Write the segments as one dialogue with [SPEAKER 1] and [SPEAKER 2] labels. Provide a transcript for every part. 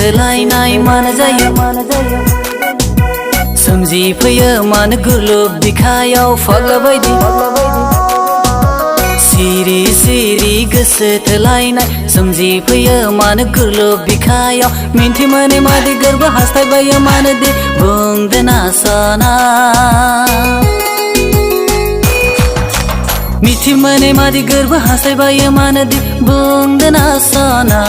[SPEAKER 1] थोलायनाय मानो जायो सोमजिफैयो मानो गुरलुब बिखायाव फाग्ला बायदि सिरि सिरि गोसो थोलायनाय सोमजिफैयो मानो गुरलुब बिखायाव मिन्थि मोनै मादि गोरबो हास्थायबायो मानो दि बुंदोना सना मिथि मोनै मादि गोरबो हास्थायबायो मानो दि बुंदोना सना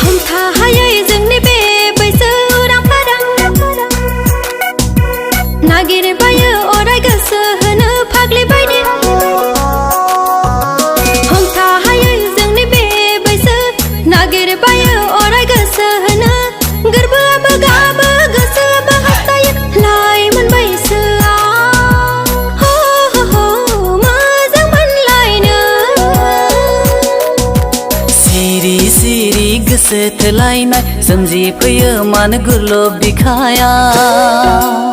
[SPEAKER 2] हमथाहायै जोंनि बे बैसो उरां फारां नागिरबायो अराय गोसो होनो फाग्लि बायदि हमथाहायै जोंनि बे बैसो नागिरबायो अराय गोसो होनो गोरबोआबो गाबो गोसोआबो हास्थायो लाइमोन बैसोआ मोजां मोनलायनो
[SPEAKER 1] सिरि सिरि गोसो थोलायनाय सोमजिफैयो मानो गुरलुब बिखायाव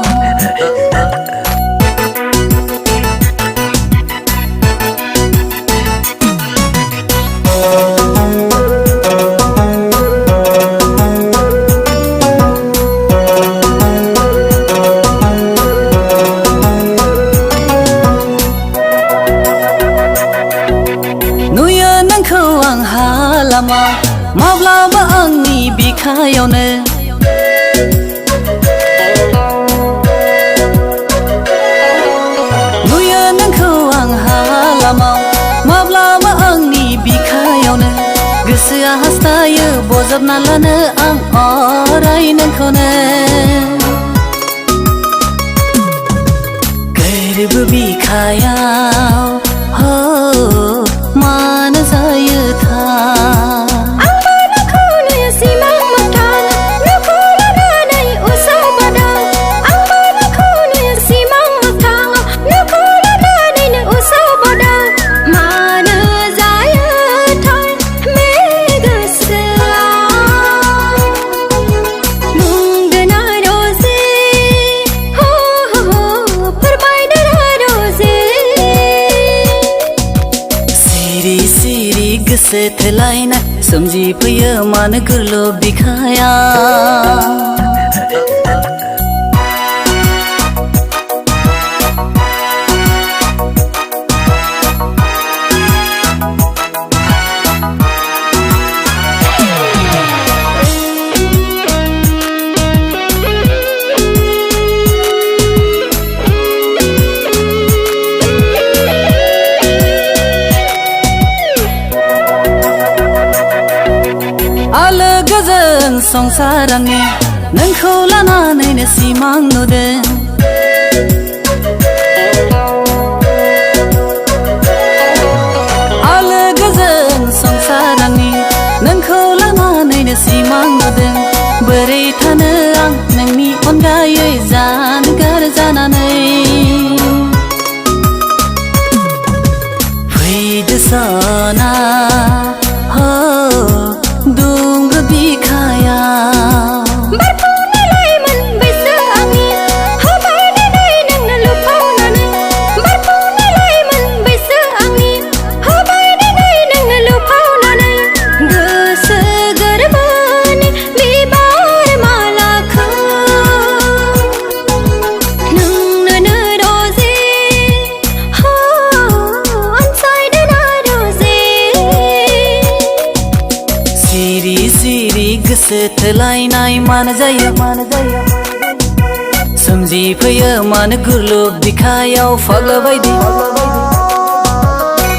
[SPEAKER 1] नुयो नोंखौ आं हालामाव माब्लाबा आंनि बिखायावनो नुयो नोंखौ आं हालामाव माब्लाबा आंनि बिखायावनो गोसोआ हास्थायो बजबना लानो आं अराय नोंखौनो गोरबो बिखायाव मानो जायो था
[SPEAKER 2] आंबो नोंखौ नुयो सिमां मोगथां नोंखौ लानानै उसाव बादां आंबो नोंखौ नुयो सिमां मोगथां नोंखौ लानानैनो उसाव बादां मानो जायोथाय बे गोसोआ बुंदोना रजे फोरमायदोना रजे
[SPEAKER 1] सिरि सिरि गोसो थोलायनाय सोमजिफैयो मानो गुरलुब बिखायाव आलो गोजोन संसार आंनि नोंखौ लानानैनो सिमां नुदों आलो गोजोन संसार आंनि नोंखौ लानानैनो सिमां नुदों बोरै थानो आं नोंनि अनगायै जानगार जानानै फैदो सना दुंब्रु बिखायाव
[SPEAKER 2] बारफुनाय लाइमोन बैसो आंनि हबायनानै नोंनो लुफावनानै बारफुनाय लाइमोन बैसो आंनि हबायनानै नोंनो लुफावनानै गोसो गोरबोनि बिबार मालाखौ नोंनोनो रजे अनसायदोना रजे
[SPEAKER 1] सिरि सिरि गोसो थोलायनाय मानो जायो सोमजिफैयो मानो गुरलुब बिखायाव फाग्ला बायदि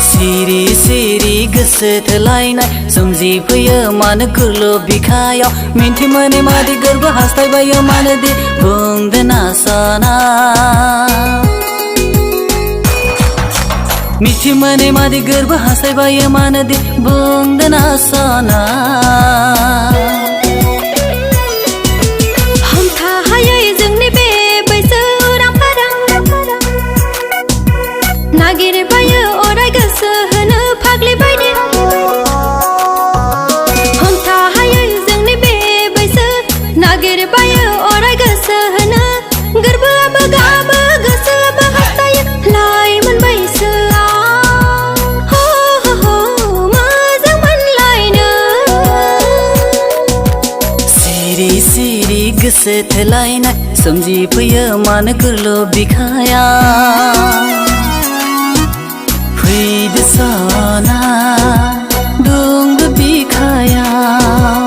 [SPEAKER 1] सिरि सिरि गोसो थोलायनाय सोमजिफैयो मानो गुरलुब बिखायाव मिन्थि मोनै मादि गोरबो हास्थायबायो मानो दि बुंदोना सना मिथि मोनै मादि गोरबो हास्थायबायो मानो दि बुंदोना सना
[SPEAKER 2] हमथाहायै जोंनि बे बैसो उरां फारां नागिरबायो अराय गोसो होनो फाग्लि बायदि हमथाहायै जोंनि बे बैसो नागिरबायो अराय गोसो होनो गोरबोआबो गाबो गोसोआबो हास्थायो लाइमोन बैसोआ मोजां मोनलाय
[SPEAKER 1] गोसो थोलायनाय सोमजिफैयो मानो गोरलै बिखायाव फैदो सना दंबो बिखायाव